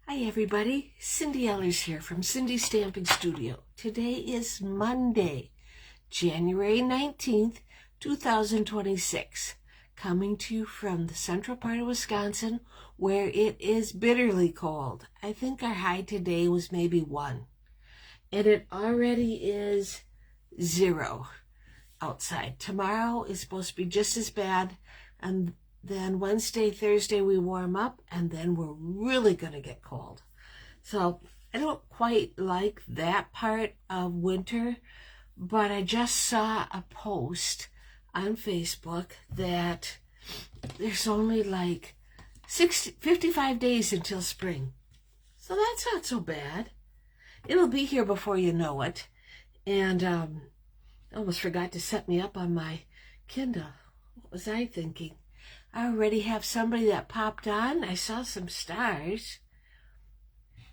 Hi everybody, Cindy Ellers here from Cindy's Stamping Studio. Today is Monday, January 19th, 2026. Coming to you from the central part of Wisconsin where it is bitterly cold. I think our high today was maybe 1. And it already is 0 outside. Tomorrow is supposed to be just as bad, and then Wednesday, Thursday we warm up, and then we're really going to get cold. So I don't quite like that part of winter, but I just saw a post on Facebook that there's only like 55 days until spring. So that's not so bad. It'll be here before you know it. And I almost forgot to set me up on my Kindle. What was I thinking? I already have somebody that popped on. I saw some stars.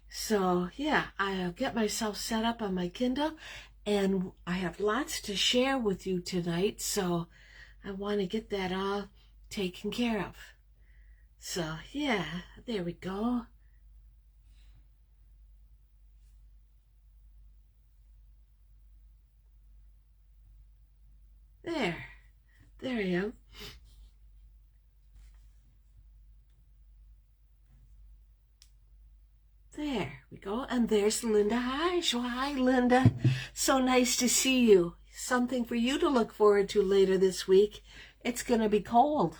So yeah, I'll get myself set up on my Kindle, and I have lots to share with you tonight. So I want to get that all taken care of. So yeah, there we go. There I am. There we go. And there's Linda. Hi, hi, Linda. So nice to see you. Something for you to look forward to later this week. It's going to be cold.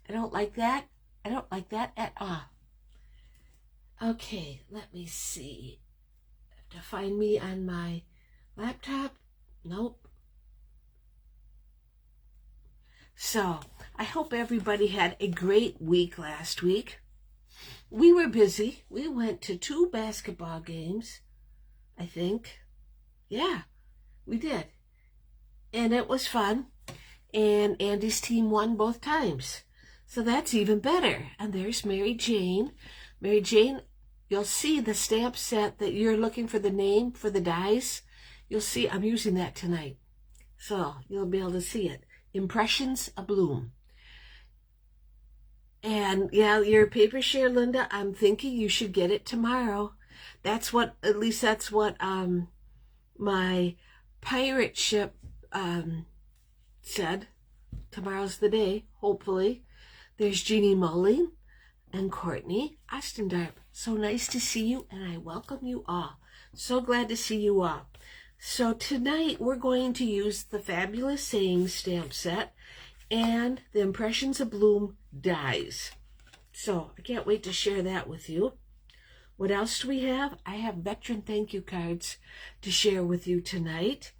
I don't like that. I don't like that at all. Okay, let me see. I have to find me on my laptop. Nope. So, I hope everybody had a great week last week. We were busy. We went to 2 basketball games, I think. Yeah, we did. And it was fun. And Andy's team won both times. So that's even better. And there's Mary Jane. Mary Jane, you'll see the stamp set that you're looking for the name for the dies. You'll see I'm using that tonight. So you'll be able to see it. Impressions A Bloom. And yeah, your paper share, Linda, I'm thinking you should get it tomorrow. That's what, at least that's what my pirate ship said. Tomorrow's the day, hopefully. There's Jeannie Mulling and Courtney Ostendorp. So nice to see you, and I welcome you all. So glad to see you all. So tonight we're going to use the Fabulous Sayings stamp set and the Impressions A Bloom dies. So I can't wait to share that with you. What else do we have? I have veteran thank you cards to share with you tonight.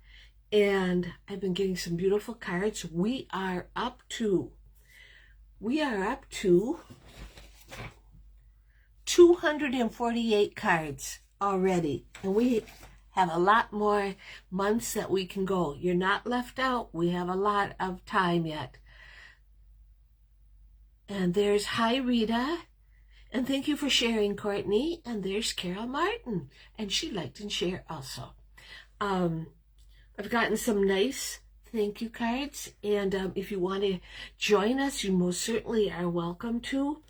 And I've been getting some beautiful cards. We are up to 248 cards already. And we have a lot more months that we can go. You're not left out. We have a lot of time yet. And there's Hi Rita, and thank you for sharing, Courtney. And there's Carol Martin, and she liked and shared also. I've gotten some nice thank you cards, and if you want to join us, you most certainly are welcome to.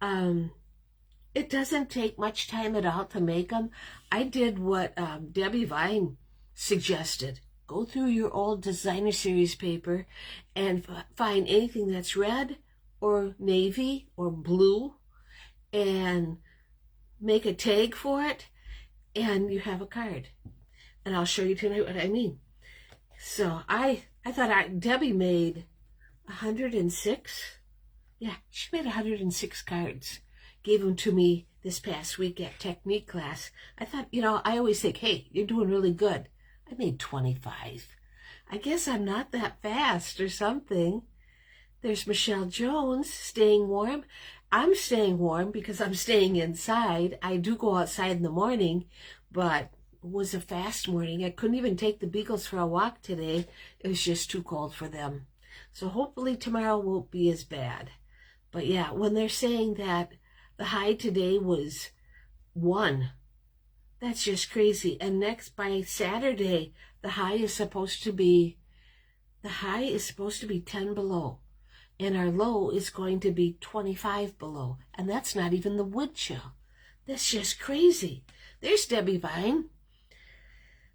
It doesn't take much time at all to make them. I did what Debbie Vine suggested. Go through your old designer series paper and find anything that's red or navy or blue and make a tag for it, and you have a card. And I'll show you tonight what I mean. So I thought Debbie made 106. Yeah, she made 106 cards. Gave them to me this past week at technique class. I thought, I always think, hey, you're doing really good. I made 25. I guess I'm not that fast or something. There's Michelle Jones, staying warm. I'm staying warm because I'm staying inside. I do go outside in the morning, but it was a fast morning. I couldn't even take the beagles for a walk today. It was just too cold for them. So hopefully tomorrow won't be as bad. But yeah, when they're saying that the high today was 1, that's just crazy. And next, by Saturday, the high is supposed to be 10 below. And our low is going to be 25 below. And that's not even the wood chill. That's just crazy. There's Debbie Vine.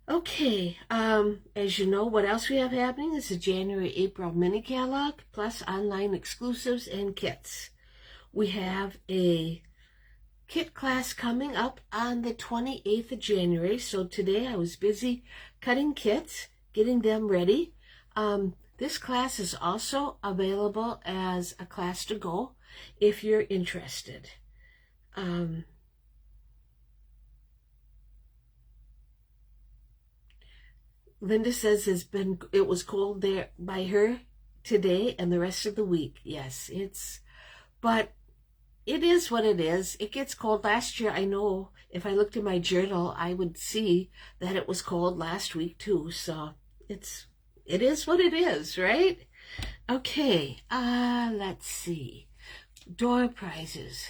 Okay, as you know, what else we have happening is the January-April mini catalog, plus online exclusives and kits. We have a kit class coming up on the 28th of January. So today I was busy cutting kits, getting them ready. This class is also available as a class to go if you're interested. Linda says it was cold there by her today and the rest of the week. Yes, but it is what it is. It gets cold. Last year, I know if I looked in my journal, I would see that it was cold last week too. So it is what it is, right? Okay, let's see. Door prizes.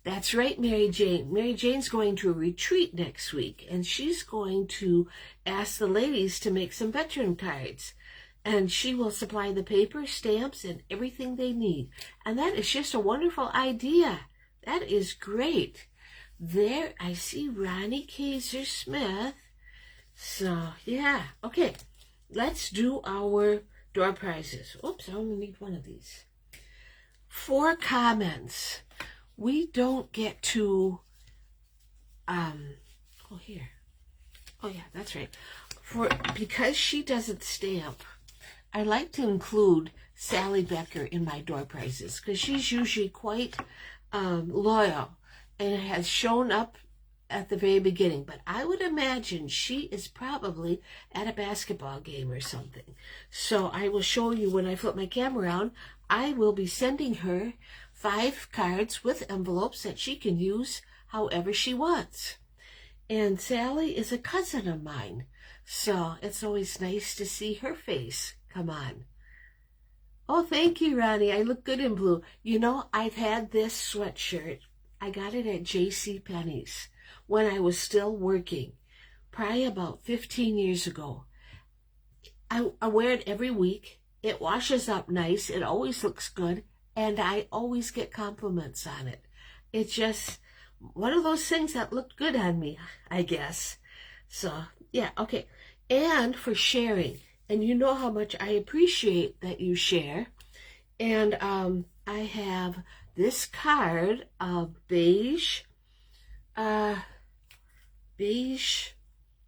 That's right, Mary Jane. Mary Jane's going to a retreat next week, and she's going to ask the ladies to make some veteran cards. And she will supply the paper, stamps, and everything they need. And that is just a wonderful idea. That is great. There, I see Ronnie Kaiser-Smith. So, yeah. Okay, let's do our door prizes. Oops, I only need one of these. 4 comments. We don't get to, here. Oh yeah, that's right. Because she doesn't stamp, I like to include Sally Becker in my door prizes because she's usually quite loyal and has shown up at the very beginning. But I would imagine she is probably at a basketball game or something. So I will show you when I flip my camera around. I will be sending her 5 cards with envelopes that she can use however she wants. And Sally is a cousin of mine, so it's always nice to see her face come on. Oh, thank you, Ronnie. I look good in blue. You know, I've had this sweatshirt. I got it at JCPenney's when I was still working, probably about 15 years ago. I wear it every week. It washes up nice. It always looks good. And I always get compliments on it. It's just one of those things that looked good on me, I guess. So, yeah, okay. And for sharing. And you know how much I appreciate that you share. And I have this card of beige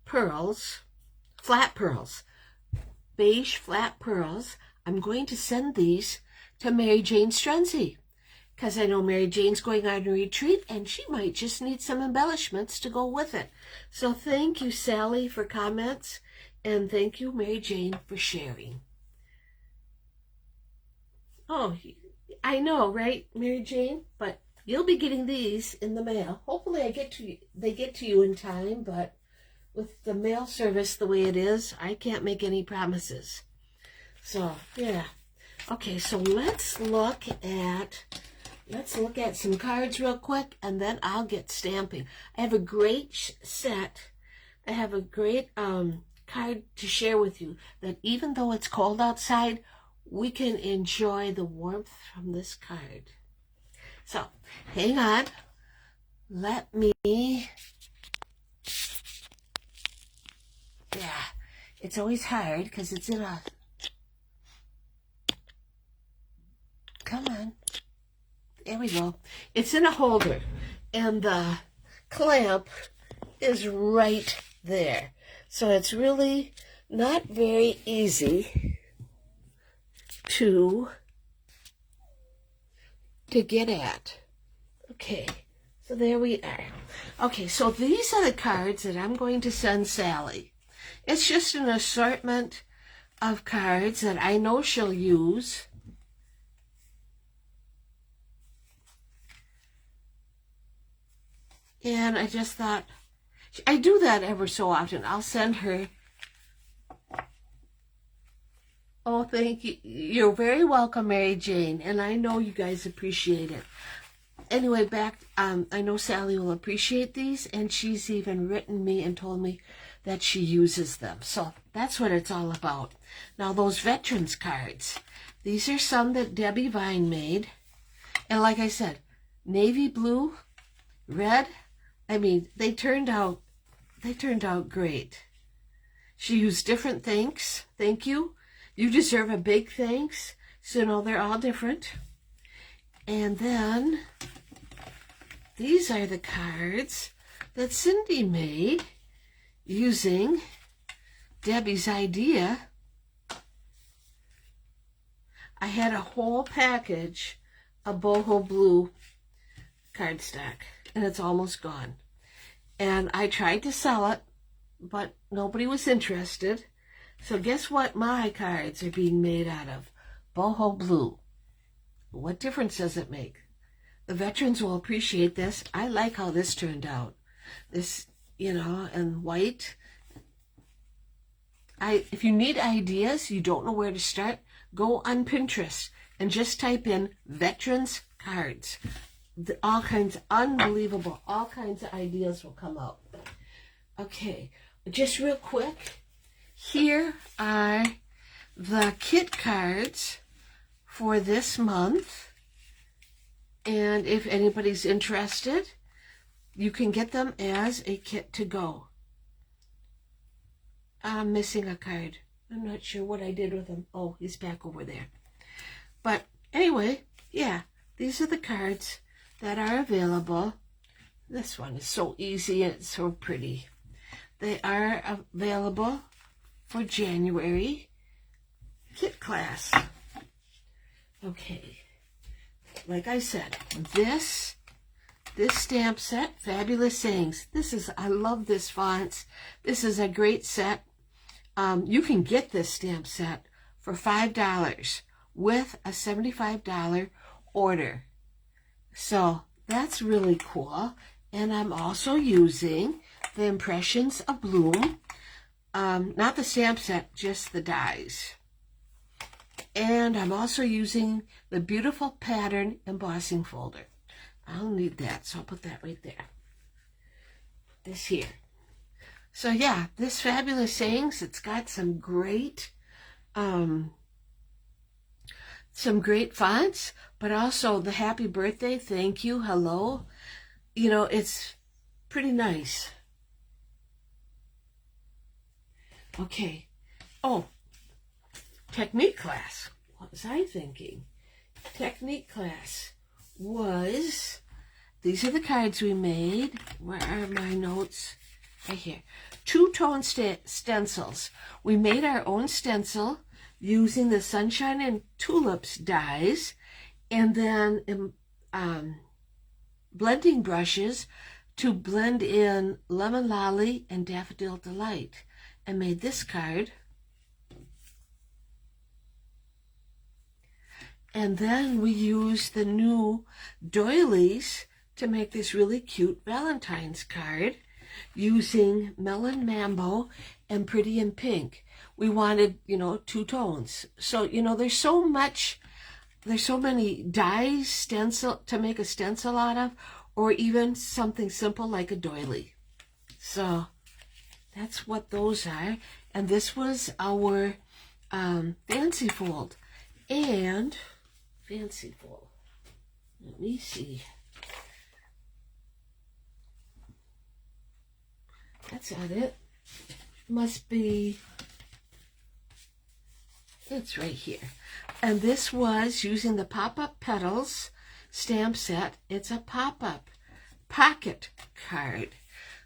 pearls, flat pearls. Beige flat pearls. I'm going to send these to Mary Jane Strunzi because I know Mary Jane's going on a retreat and she might just need some embellishments to go with it. So thank you, Sally, for comments, and thank you, Mary Jane, for sharing. Oh, I know, right, Mary Jane? But you'll be getting these in the mail. Hopefully they get to you in time, but with the mail service the way it is, I can't make any promises. So, yeah. Okay, so let's look at some cards real quick, and then I'll get stamping. I have a great set. I have a great card to share with you that even though it's cold outside, we can enjoy the warmth from this card. So, hang on. Let me... Yeah, it's always hard because it's in a... Come on. There we go. It's in a holder, and the clamp is right there. So it's really not very easy to get at. Okay, so there we are. Okay, so these are the cards that I'm going to send Sally. It's just an assortment of cards that I know she'll use. And I just thought, I do that ever so often. I'll send her. Oh, thank you. You're very welcome, Mary Jane. And I know you guys appreciate it. Anyway, I know Sally will appreciate these. And she's even written me and told me that she uses them. So that's what it's all about. Now, those veterans cards. These are some that Debbie Vine made. And like I said, navy blue, red. I mean, they turned out great. She used different thanks. Thank you. You deserve a big thanks. So they're all different. And then these are the cards that Cindy made using Debbie's idea. I had a whole package of boho blue cardstock, and it's almost gone. And I tried to sell it, but nobody was interested. So guess what my cards are being made out of? Boho blue. What difference does it make? The veterans will appreciate this. I like how this turned out. This, and white. If you need ideas, you don't know where to start, go on Pinterest and just type in veterans cards. All kinds, unbelievable, all kinds of ideas will come out. Okay, just real quick, here are the kit cards for this month. And if anybody's interested, you can get them as a kit to go. I'm missing a card. I'm not sure what I did with him. Oh, he's back over there. But anyway, yeah, these are the cards that are available. This one is so easy and it's so pretty. They are available for January kit class. Okay, like I said, this stamp set, Fabulous Sayings. I love this fonts. This is a great set. You can get this stamp set for $5 with a $75 order. So that's really cool. And I'm also using the Impressions of Bloom. Not the stamp set, just the dies. And I'm also using the Beautiful Pattern embossing folder. I'll need that, so I'll put that right there. This here. So yeah, this Fabulous Sayings, it's got some great fonts, but also the happy birthday, thank you, hello. It's pretty nice. Okay. Oh, technique class. What was I thinking? Technique class was, these are the cards we made. Where are my notes? Right here. Two-tone stencils. We made our own stencil using the Sunshine and Tulips dies, and then blending brushes to blend in Lemon Lolly and Daffodil Delight, and made this card. And then we used the new doilies to make this really cute Valentine's card using Melon Mambo and Pretty in Pink. We wanted, two tones. So, there's so many dies stencil to make a stencil out of, or even something simple like a doily. So that's what those are. And this was our fancy fold. And fancy fold. Let me see. That's not it. Must be, it's right here. And this was using the Pop-Up Petals stamp set. It's a pop-up pocket card.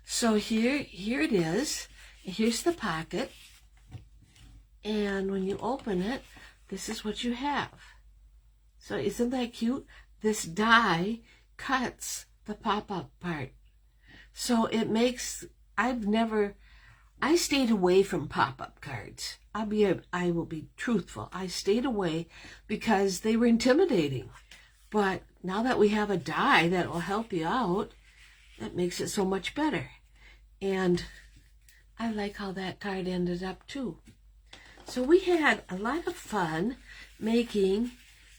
So here it is. Here's the pocket. And when you open it, this is what you have. So isn't that cute? This die cuts the pop-up part. So it makes, I stayed away from pop-up cards. I will be truthful. I stayed away because they were intimidating. But now that we have a die that will help you out, that makes it so much better. And I like how that card ended up too. So we had a lot of fun making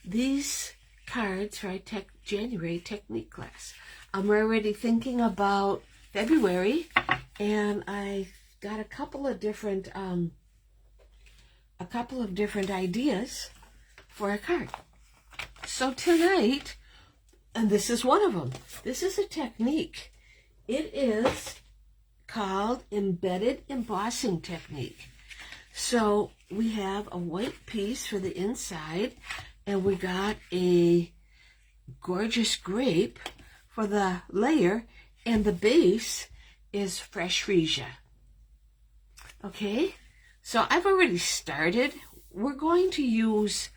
these cards for our January technique class. I'm already thinking about February, and I got a couple of different ideas for a card. So tonight, And this is one of them. This is a technique. It is called embedded embossing technique. So we have a white piece for the inside, and we got a gorgeous grape for the layer, and the base is fresh freesia. Okay, so I've already started. We're going to use,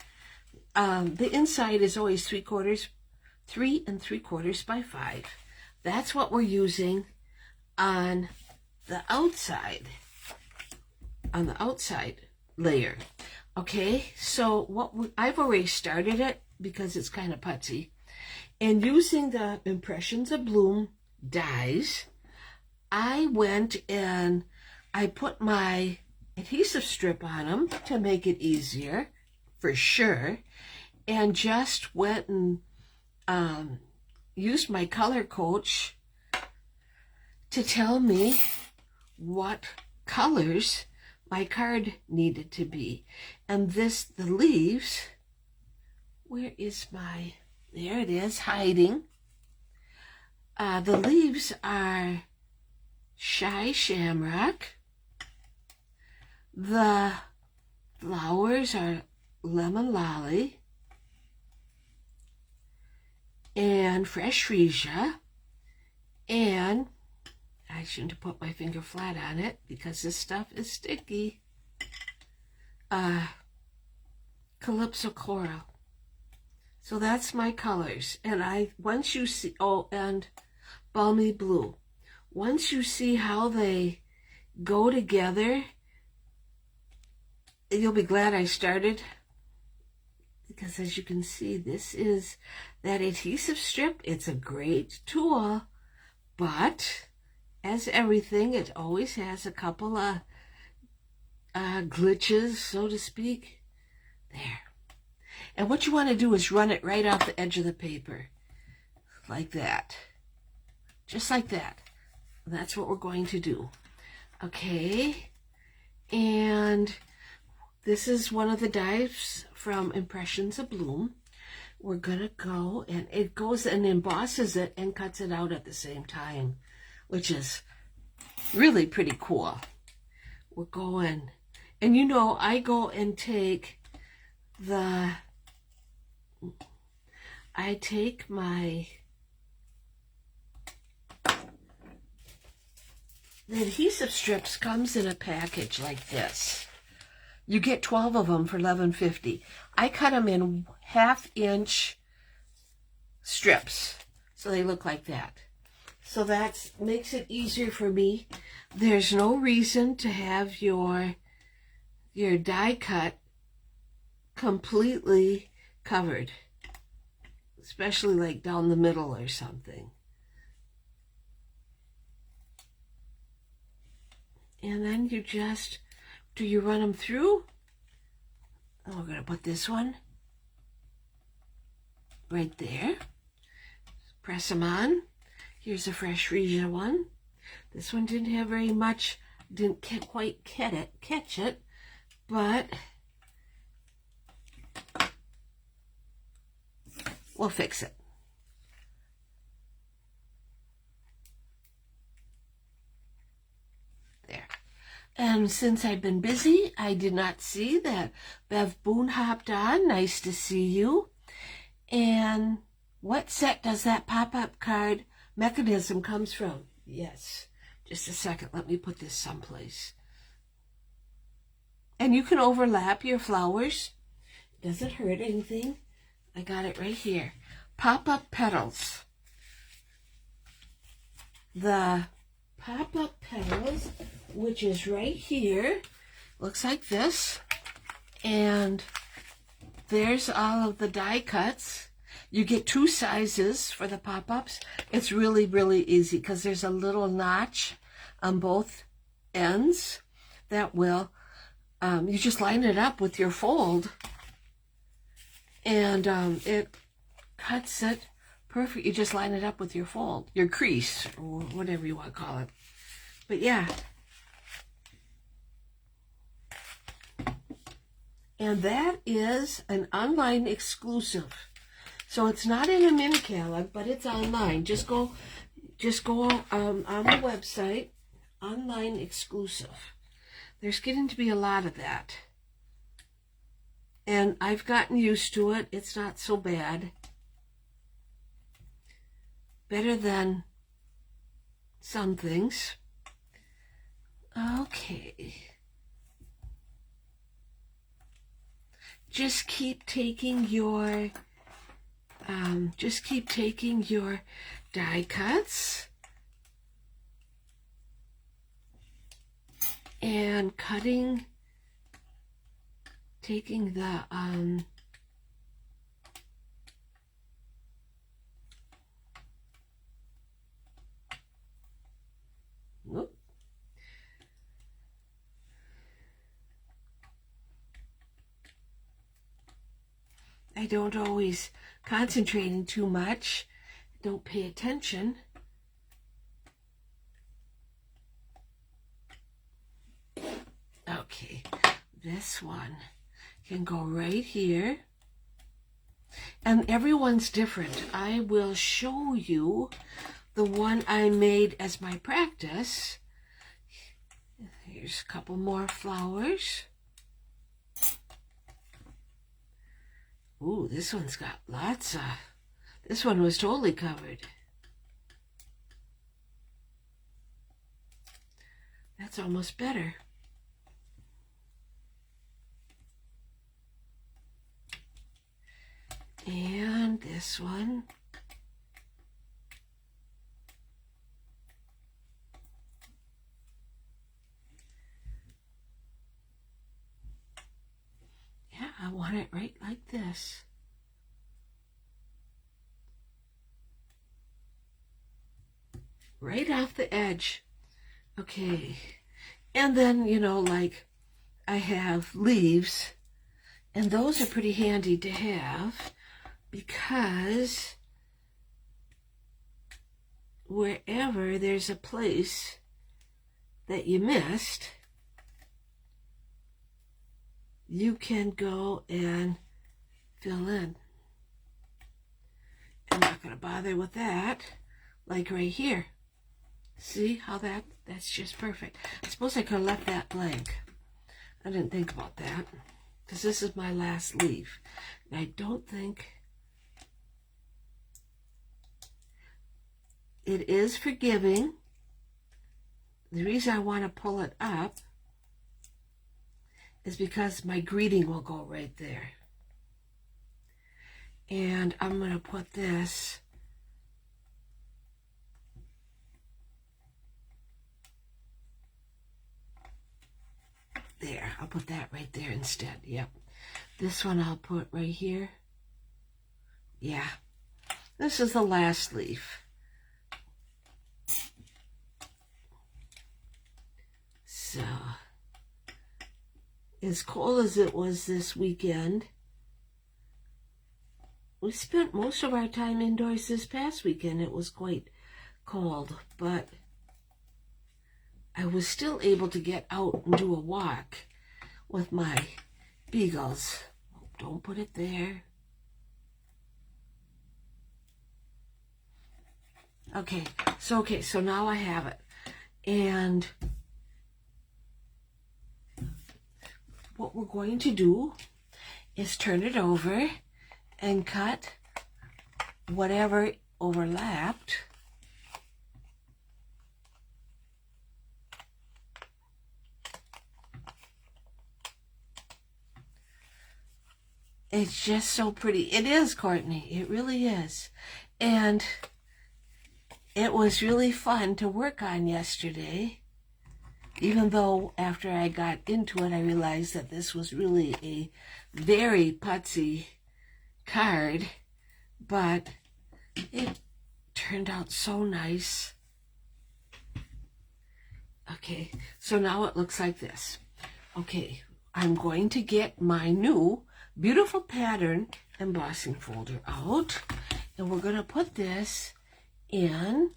the inside is always 3 3/4 by 5. That's what we're using on the outside layer. Okay, so I've already started it because it's kind of putsy. And using the Impressions of Bloom dies, I went and I put my adhesive strip on them to make it easier, for sure, and just went and used my color coach to tell me what colors my card needed to be. And the leaves, where is there it is, hiding. The leaves are Shy Shamrock. The flowers are Lemon Lolly and Fresh Freesia, and I shouldn't have put my finger flat on it because this stuff is sticky. Calypso Coral. So that's my colors. And once you see, and Balmy Blue. Once you see how they go together, you'll be glad I started. Because as you can see, this is that adhesive strip. It's a great tool, but as everything, it always has a couple of glitches, so to speak. There. And what you want to do is run it right off the edge of the paper. Like that. Just like that. That's what we're going to do. Okay. And this is one of the dies from Impressions of Bloom. We're going to go, and it goes and embosses it and cuts it out at the same time, which is really pretty cool. We're going, and you know, I go and take the adhesive strips comes in a package like this. You get 12 of them for $11.50. I cut them in 1/2-inch strips, so they look like that. So that makes it easier for me. There's no reason to have your die cut completely covered, especially like down the middle or something. And then you just, do you run them through? Oh, we're going to put this one right there. Press them on. Here's a Fresh Freesia one. This one didn't have very much, didn't quite catch it, but we'll fix it. There. And since I've been busy, I did not see that Bev Boone hopped on. Nice to see you. And what set does that pop-up card mechanism comes from? Yes. Just a second. Let me put this someplace. And you can overlap your flowers. Doesn't hurt anything. I got it right here. Pop-up petals. The pop-up petals, which is right here, looks like this. And there's all of the die cuts. You get 2 sizes for the pop-ups. It's really, really easy because there's a little notch on both ends that will, you just line it up with your fold, and it cuts it perfect. You just line it up with your fold, your crease, or whatever you want to call it. But yeah. And that is an online exclusive. So it's not in a mini catalog, but it's online. Just go on the website, online exclusive. There's getting to be a lot of that. And I've gotten used to it. It's not so bad. Better than some things. Okay. Just keep taking your die cuts and cutting, taking the whoop. I don't always concentrating too much. Don't pay attention. Okay, this one can go right here. And everyone's different. I will show you the one I made as my practice. Here's a couple more flowers. Ooh, this one's got lots of... This one was totally covered. That's almost better. And this one. Yeah, I want it right like this. Right off the edge. Okay. And then, you know, like I have leaves, and those are pretty handy to have because wherever there's a place that you missed, you can go and fill in. I'm not going to bother with that, like right here. See how that's just perfect. I suppose I could have left that blank. I didn't think about that, because this is my last leaf. And I don't think it is forgiving. The reason I want to pull it up is because my greeting will go right there. And I'm going to put this there. I'll put that right there instead. Yep. This one I'll put right here. Yeah. This is the last leaf. So, as cold as it was this weekend, we spent most of our time indoors this past weekend. It was quite cold, but I was still able to get out and do a walk with my beagles. Don't put it there. Okay, so now I have it. And what we're going to do is turn it over and cut whatever overlapped. It's just so pretty. It is, Courtney. It really is. And it was really fun to work on yesterday. Even though after I got into it, I realized that this was really a very putsy card. But it turned out so nice. Okay, so now it looks like this. Okay, I'm going to get my new beautiful pattern embossing folder out, and we're going to put this in.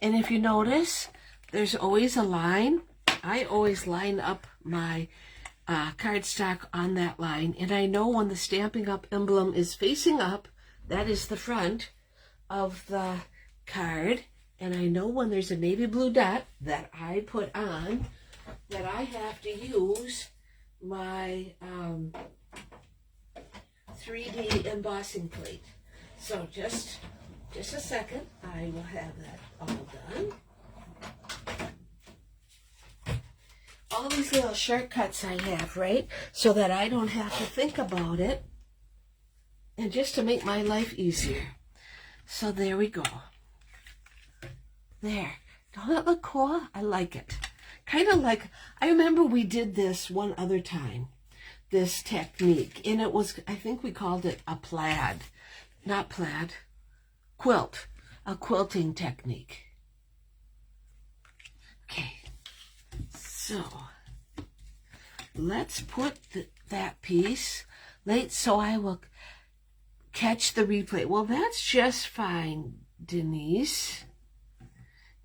And if you notice, there's always a line. I always line up my cardstock on that line, and I know when the Stampin' Up emblem is facing up, that is the front of the card. And I know when there's a navy blue dot that I put on, that I have to use my 3D embossing plate. So just a second, I will have that all done. All these little shortcuts I have, right? So that I don't have to think about it. And just to make my life easier. So there we go. There. Don't that look cool? I like it. Kind of like, I remember we did this one other time. This technique. And it was, I think we called it a plaid. Not plaid. Quilt. A quilting technique. Okay. So, let's put that piece, so I will catch the replay. Well, that's just fine, Denise.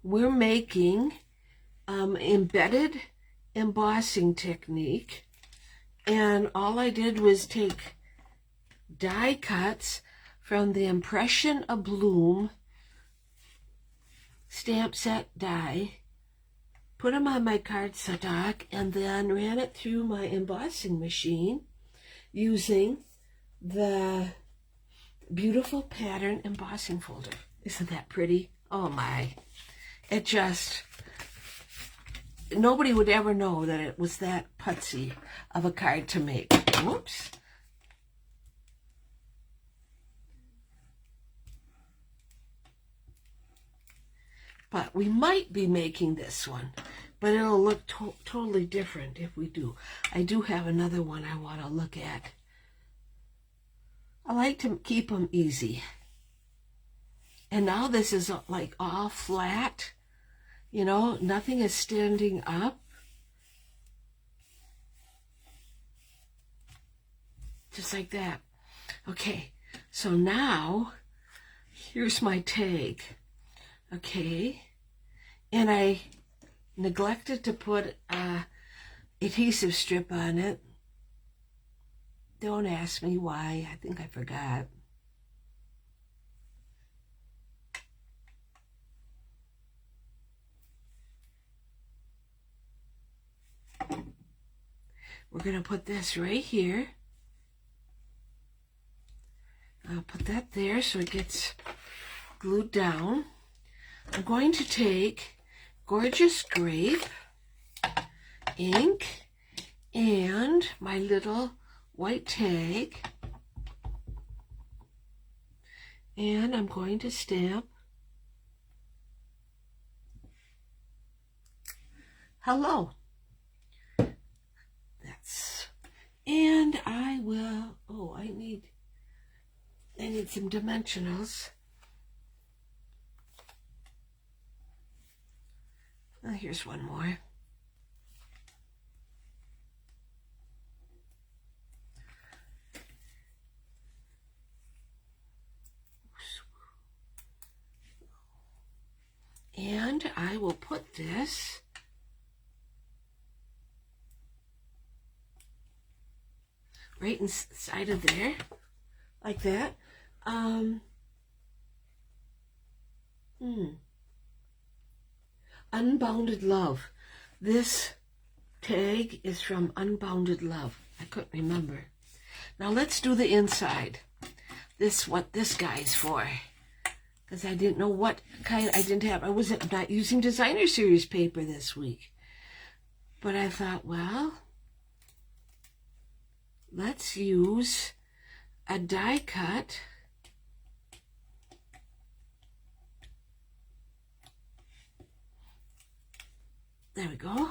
We're making embedded embossing technique, and all I did was take die cuts from the Impression of Bloom stamp set die, put them on my cardstock, and then ran it through my embossing machine using the beautiful pattern embossing folder. Isn't that pretty? Oh my. It just, nobody would ever know that it was that putsy of a card to make. Whoops. But we might be making this one, but it'll look totally different if we do. I do have another one I want to look at. I like to keep them easy. And now this is like all flat, you know, nothing is standing up. Just like that. Okay, so now, here's my tag. Okay, and I neglected to put a adhesive strip on it. Don't ask me why, I think I forgot. We're going to put this right here. I'll put that there so it gets glued down. I'm going to take Gorgeous Grape ink and my little white tag, and I'm going to stamp hello. And I will, I need some dimensionals. Here's one more. And I will put this right inside of there, like that. Unbounded Love. This tag is from Unbounded Love. I couldn't remember. Now let's do the inside. What this guy's for. Because I didn't know what kind. I was not using designer series paper this week. But I thought, well, let's use a die cut. There we go.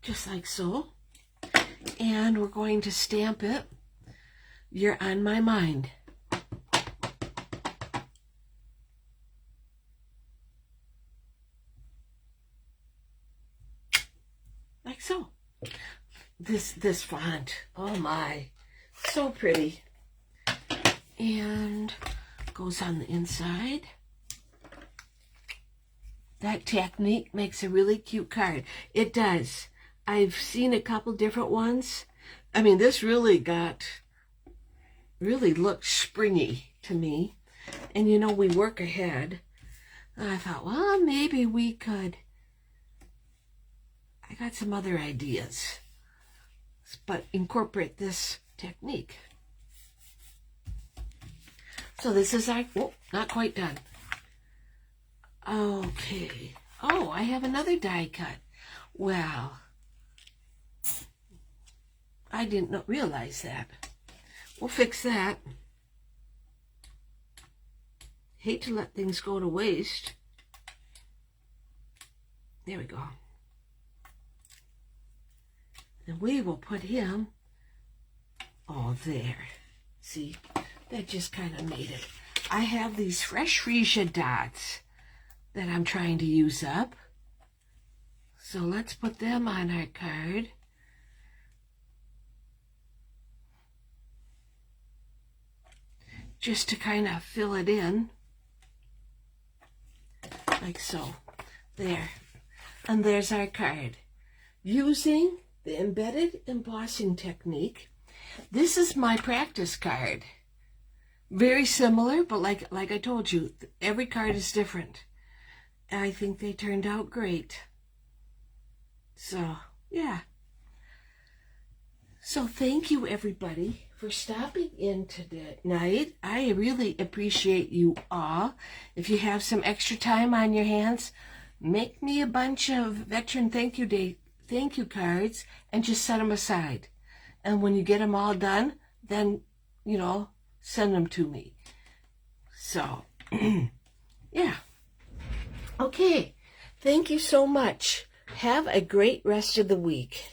Just like so. And we're going to stamp it. You're on my mind. Like so. This font, oh my, so pretty. And goes on the inside. That technique makes a really cute card. It does. I've seen a couple different ones. I mean, this really looked springy to me. And you know, we work ahead. And I thought, well, maybe we could. I got some other ideas, but incorporate this technique. So this is our, oh, not quite done. Okay. Oh, I have another die cut. Well, I didn't realize that. We'll fix that. Hate to let things go to waste. There we go. And we will put him, oh, there. See, that just kind of made it. I have these fresh freesia dots that I'm trying to use up. So let's put them on our card. Just to kind of fill it in. Like so. There. And there's our card. Using the embedded embossing technique. This is my practice card. Very similar, but like I told you, every card is different. I think they turned out great. So, yeah. So thank you, everybody, for stopping in tonight. I really appreciate you all. If you have some extra time on your hands, make me a bunch of Veteran Thank You Day thank you cards and just set them aside. And when you get them all done, then, you know, send them to me. So, yeah. Okay. Thank you so much. Have a great rest of the week.